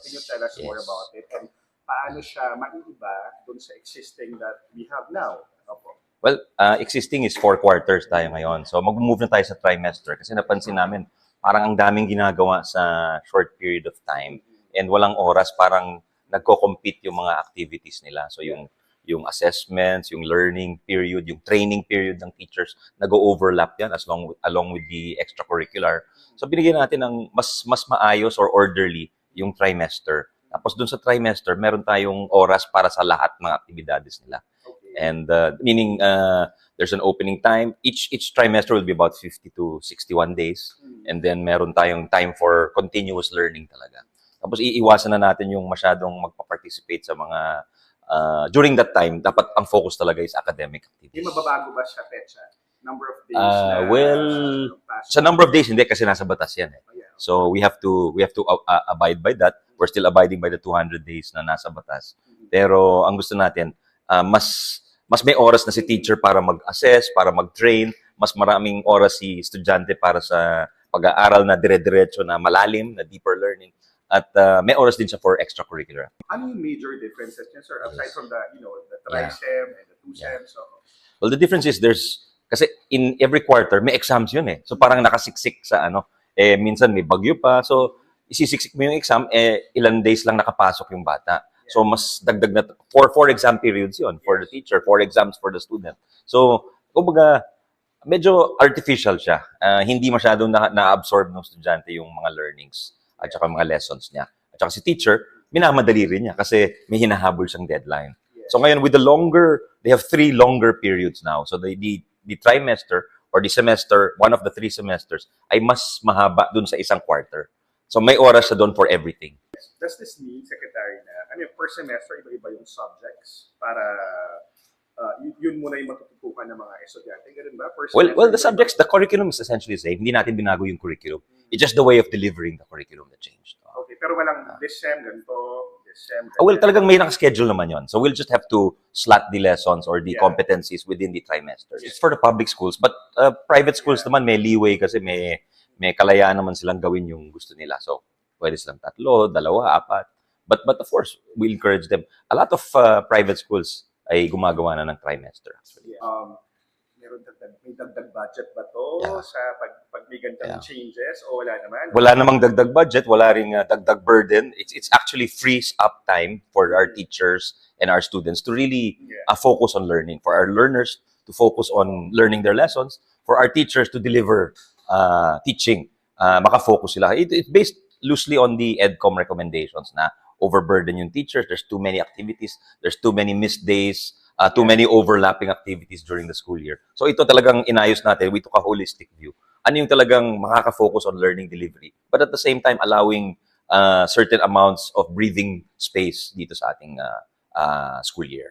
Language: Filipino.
Can you tell us more Yes. about it? And paano siya maiiba dun sa existing that we have now? Opo. Well, existing is 4 quarters tayo ngayon. So mag-move na tayo sa trimester kasi napansin namin parang ang daming ginagawa sa short period of time and walang oras, parang nagko-compete yung mga activities nila. So yung assessments, yung learning period, yung training period ng teachers, nag-overlap yan along with the extracurricular. So binigyan natin ng mas maayos or orderly yung trimester. Tapos dun sa trimester, meron tayong oras para sa lahat ng aktibidades nila. And meaning there's an opening time. Each trimester will be about 50 to 61 days. And then meron tayong time for continuous learning talaga. Tapos iiwasan na natin yung masyadong magpa-participate sa mga during that time, dapat ang focus talaga is academic May activities. mababago ba siya, Petsa? Number of days Well, pass? sa number of days hindi kasi nasa batas yan eh. Oh, yeah. So we have to abide by that. We're still abiding by the 200 days na nasa batas. Pero ang gusto natin, mas may oras na si teacher para mag-assess, para mag-train, mas maraming oras si estudyante para sa pag-aaral na dire-diretso na malalim, na deeper learning. At may oras din siya for extracurricular. Ano yung major differences niya, sir? Aside Yes. from the, the tri-sem and the two-sem. So, Well, the difference is kasi in every quarter, may exams yun eh. So parang nakasiksik sa minsan may bagyo pa. So isisiksik mo yung exam, ilan days lang nakapasok yung bata. So mas dagdag na, four exam periods yun for the teacher, 4 exams for the student. So, kumbaga, medyo artificial siya. Hindi masyadong na-absorb ng estudyante yung mga learnings at saka mga lessons niya. At saka si teacher, minamadali rin niya kasi may hinahabol siyang deadline. So ngayon, with they have 3 longer periods now. So the trimester or the semester, one of the 3 semesters, ay mas mahaba dun sa isang quarter. So may oras siya dun for everything. does this mean, Secretary, na per semester, iba-iba yung subjects para yun muna yung matututukan ng mga estudyante? Ganun ba? Per Well, semester, the subjects, the curriculum is essentially the same. Hindi natin binago yung curriculum. It's just the way of delivering the curriculum that changed. Okay, pero walang this sem, ganito, this sem, Well, ganyan. talagang may nakaschedule naman yon. So we'll just have to slot the lessons or the Yeah. competencies within the trimester. It's for the public schools. But private schools naman may leeway kasi may kalayaan naman silang gawin yung gusto nila. So pwede silang 3, 2, 4. But of course, we encourage them. A lot of private schools ay gumagawa na ng trimester. Actually. May dagdag budget ba to Yeah. sa pag may ganitong Yeah. changes o wala naman? Wala namang dagdag budget, wala ring dagdag burden. It's actually frees up time for our teachers and our students to really focus on learning, for our learners to focus on learning their lessons, for our teachers to deliver teaching. Makafocus sila. It's based loosely on the EDCOM recommendations na overburden yung teachers, there's too many activities, there's too many missed days, too many overlapping activities during the school year. So ito talagang inayos natin. We took a holistic view. Ano yung talagang makaka-focus on learning delivery, but at the same time allowing certain amounts of breathing space dito sa ating school year.